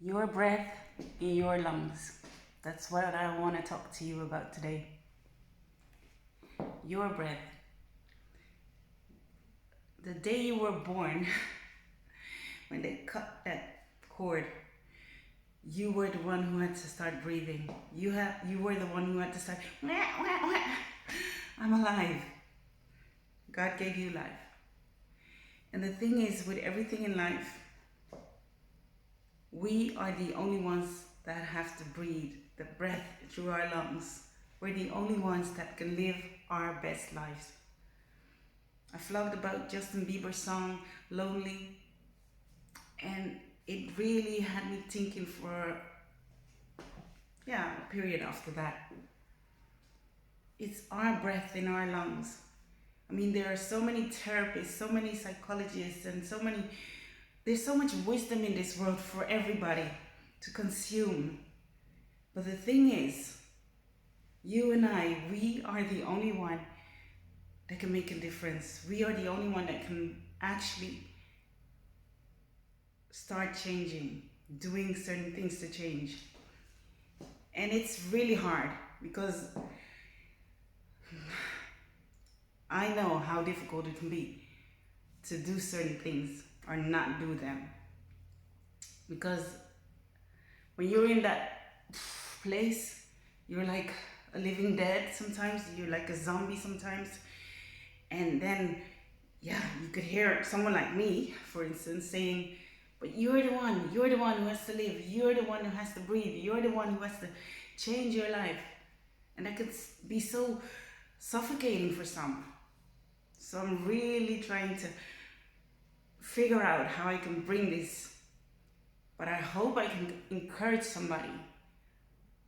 Your breath in your lungs. That's what I want to talk to you about today. Your breath. The day you were born, when they cut that cord, you were the one who had to start breathing. You were the one who had to start. "Wah, wah, wah." I'm alive. God gave you life. And the thing is, with everything in life, we are the only ones that have to breathe the breath through our lungs. We're the only ones that can live our best lives. I vlogged about Justin Bieber's song Lonely, and it really had me thinking for a period after that. It's our breath in our lungs. I mean, there are so many therapists, so many psychologists, and there's so much wisdom in this world for everybody to consume. But the thing is, you and I, we are the only one that can make a difference. We are the only one that can actually start changing, doing certain things to change. And it's really hard because I know how difficult it can be to do certain things or not do them. Because when you're in that place, you're like a living dead sometimes, you're like a zombie sometimes. And then, you could hear someone like me, for instance, saying, but you're the one who has to live, you're the one who has to breathe, you're the one who has to change your life. And that could be so suffocating for some. So I'm really trying to figure out how I can bring this. But I hope I can encourage somebody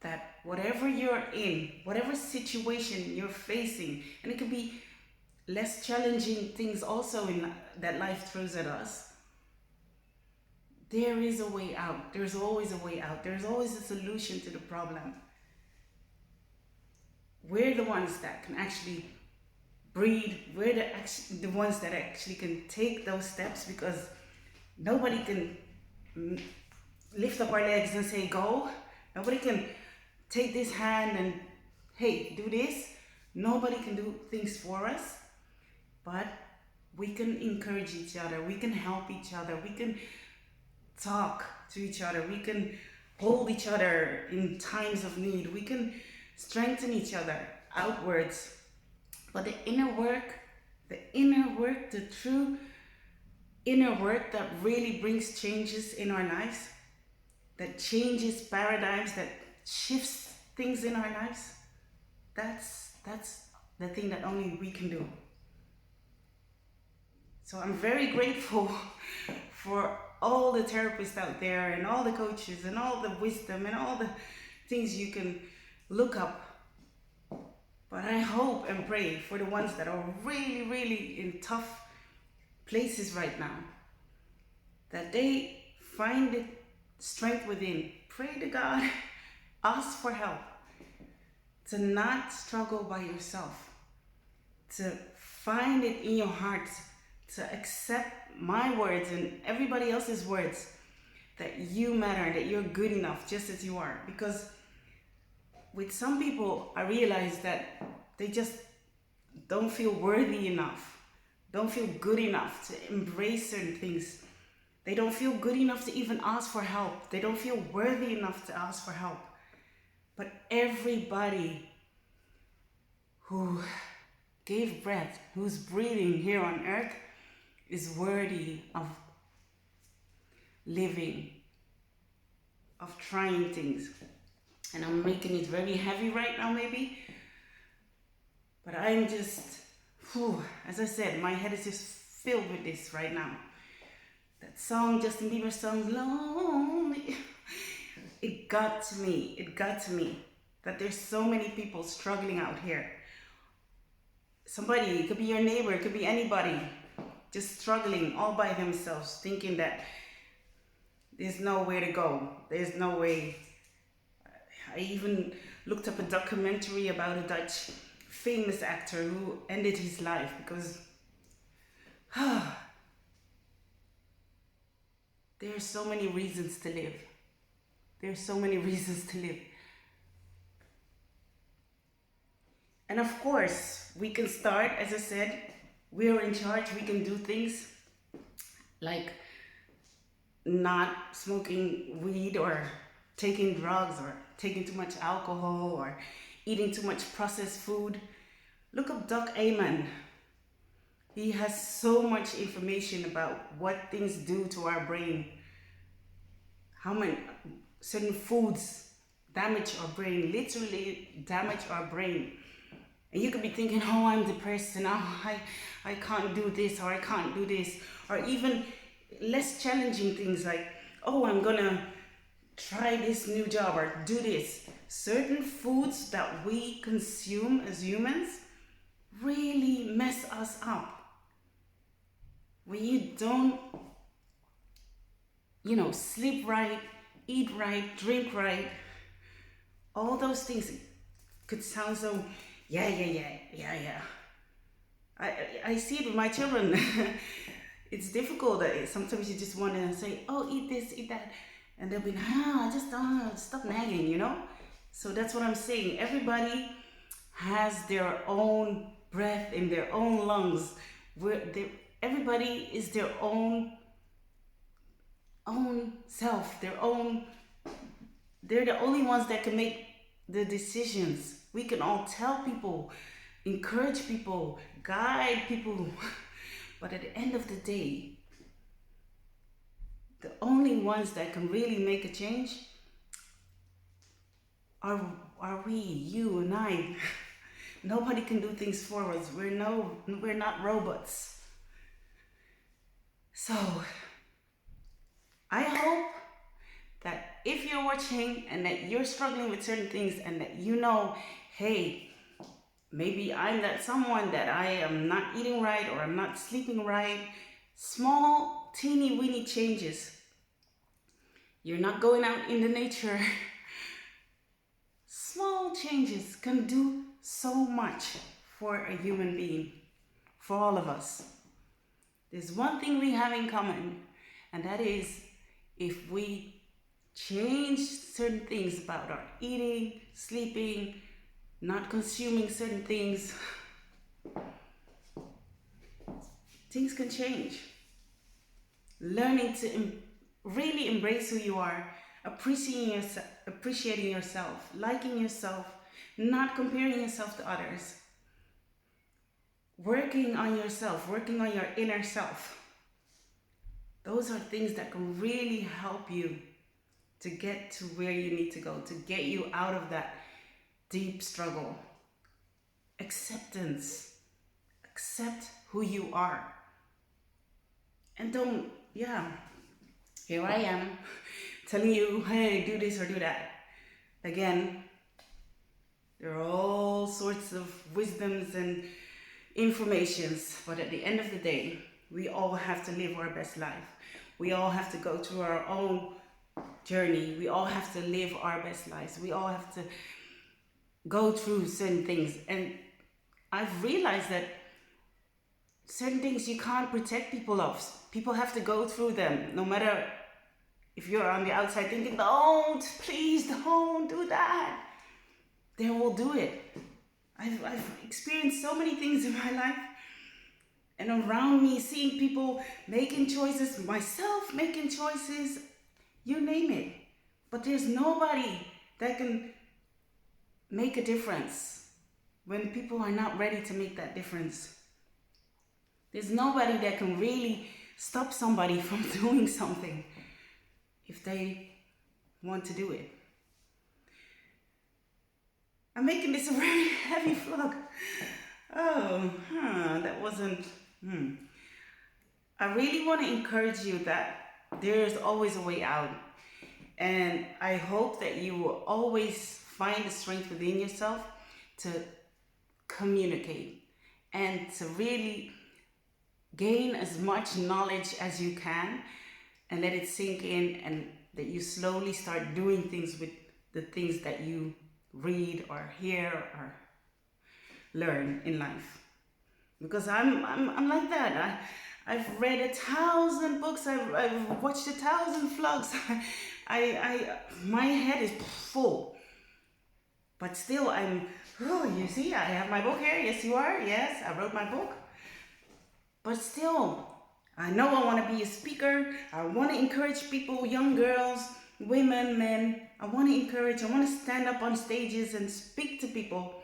that whatever you're in, whatever situation you're facing, and it could be less challenging things also in that life throws at us, there is a way out. There's always a way out. There's always a solution to the problem. We're the ones that can actually breathe. We're the ones that actually can take those steps, because nobody can lift up our legs and say go. Nobody can take this hand and, hey, do this. Nobody can do things for us, but we can encourage each other. We can help each other. We can talk to each other. We can hold each other in times of need. We can strengthen each other outwards. But the inner work, the true inner work that really brings changes in our lives, that changes paradigms, that shifts things in our lives, that's the thing that only we can do. So I'm very grateful for all the therapists out there and all the coaches and all the wisdom and all the things you can look up. But I hope and pray for the ones that are really, really in tough places right now, that they find the strength within. Pray to God, ask for help, to not struggle by yourself, to find it in your heart, to accept my words and everybody else's words, that you matter, that you're good enough just as you are. Because with some people, I realize that they just don't feel worthy enough, don't feel good enough to embrace certain things. They don't feel good enough to even ask for help. They don't feel worthy enough to ask for help. But everybody who gave breath, who's breathing here on earth, is worthy of living, of trying things. And I'm making it very heavy right now, maybe. But I'm just, as I said, my head is just filled with this right now. That song, Justin Bieber song, Lonely, it got to me that there's so many people struggling out here. Somebody, it could be your neighbor, it could be anybody, just struggling all by themselves, thinking that there's nowhere to go, there's no way. I even looked up a documentary about a Dutch famous actor who ended his life because there are so many reasons to live. There's so many reasons to live. And of course, we can start, as I said, we are in charge, we can do things like not smoking weed or taking drugs or taking too much alcohol or eating too much processed food. Look up Doc Amen. He has so much information about what things do to our brain, how many certain foods damage our brain, literally damage our brain. And you could be thinking, oh, I'm depressed and I can't do this or I can't do this. Or even less challenging things like, oh, I'm gonna try this new job or do this. Certain foods that we consume as humans really mess us up. When you don't, sleep right, eat right, drink right, all those things could sound so, yeah. I see it with my children. It's difficult. Sometimes you just want to say, oh, eat this, eat that. And they'll be like, I just don't, stop nagging, So that's what I'm saying. Everybody has their own breath in their own lungs. Everybody is their own self, they're the only ones that can make the decisions. We can all tell people, encourage people, guide people, but at the end of the day, the only ones that can really make a change are we, you and I. Nobody can do things for us. We're not robots. So I hope that if you're watching and that you're struggling with certain things and that hey, maybe I'm that someone that I am not eating right or I'm not sleeping right. Small, teeny weeny changes. You're not going out in the nature. Small changes can do so much for a human being, for all of us. There's one thing we have in common, and that is if we change certain things about our eating, sleeping, not consuming certain things, things can change. Learning to really embrace who you are, appreciating yourself, liking yourself, not comparing yourself to others, working on yourself, working on your inner self. Those are things that can really help you to get to where you need to go, to get you out of that deep struggle. Acceptance. Accept who you are. And here I am telling you, hey, do this or do that. Again, there are all sorts of wisdoms and informations, but at the end of the day, we all have to live our best life. We all have to go through our own journey. We all have to live our best lives. We all have to go through certain things. And I've realized that certain things you can't protect people of. People have to go through them, no matter if you're on the outside thinking, please don't do that. They will do it. I've experienced so many things in my life and around me, seeing people making choices, myself making choices, you name it. But there's nobody that can make a difference when people are not ready to make that difference. There's nobody that can really stop somebody from doing something if they want to do it. I'm making this a very heavy vlog. That wasn't... I really want to encourage you that there's always a way out. And I hope that you will always find the strength within yourself to communicate and to really gain as much knowledge as you can and let it sink in, and that you slowly start doing things with the things that you read or hear or learn in life. Because I'm like that. I've read 1,000 books. I've watched 1,000 vlogs. my head is full. But still, you see, I have my book here. Yes, you are. Yes, I wrote my book. But still, I know I want to be a speaker. I want to encourage people, young girls, women, men. I want to stand up on stages and speak to people.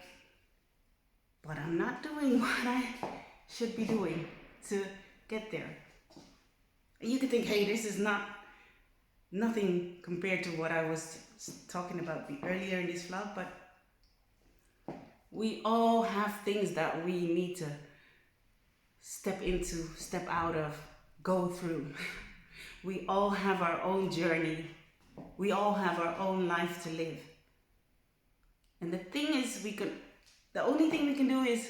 But I'm not doing what I should be doing to get there. You could think, hey, this is nothing compared to what I was talking about earlier in this vlog, but we all have things that we need to step into, step out of, go through. We all have our own journey. We all have our own life to live. And the thing is, the only thing we can do is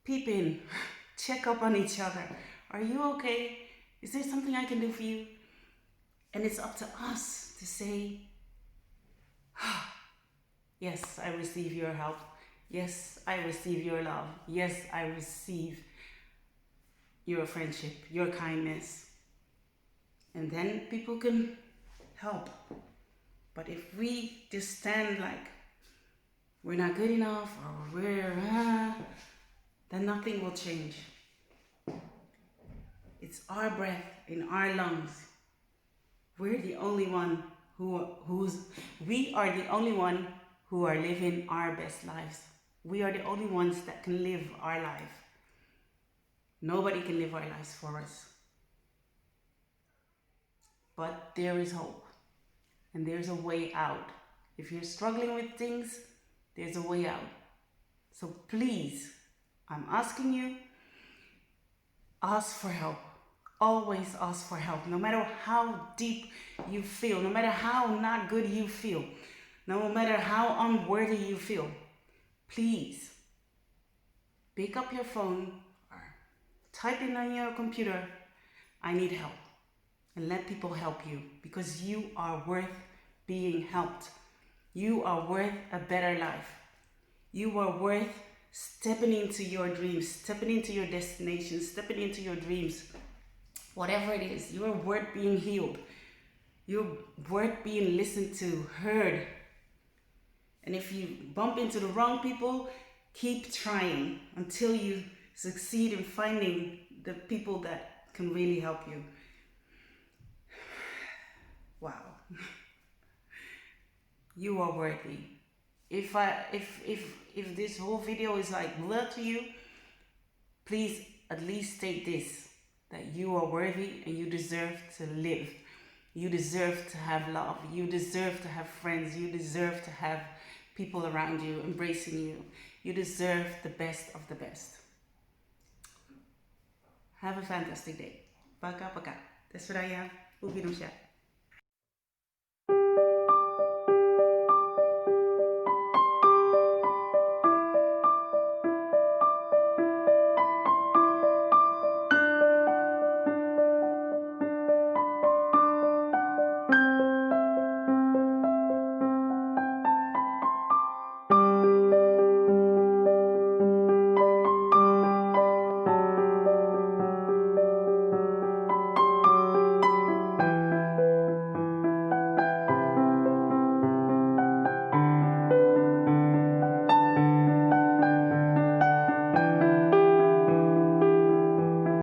peep in, check up on each other. Are you okay? Is there something I can do for you? And it's up to us to say, yes, I receive your help. Yes, I receive your love. Yes, I receive your friendship, your kindness. And then people can help. But if we just stand like we're not good enough or then nothing will change. It's our breath in our lungs. We're the only one we are the only one who are living our best lives. We are the only ones that can live our life. Nobody can live our lives for us. But there is hope. And there's a way out. If you're struggling with things, there's a way out. So please, I'm asking you, ask for help. Always ask for help. No matter how deep you feel, no matter how not good you feel, no matter how unworthy you feel, please pick up your phone or type in on your computer, I need help. And let people help you, because you are worth being helped. You are worth a better life. You are worth stepping into your dreams, stepping into your destination, stepping into your dreams. Whatever it is, you are worth being healed. You're worth being listened to, heard. And if you bump into the wrong people, keep trying until you succeed in finding the people that can really help you. Wow. You are worthy. If this whole video is like blur to you, please at least state this, that you are worthy and you deserve to live. You deserve to have love. You deserve to have friends. You deserve to have people around you embracing you. You deserve the best of the best. Have a fantastic day. Paka paka. That's what I am. Ubi no siya.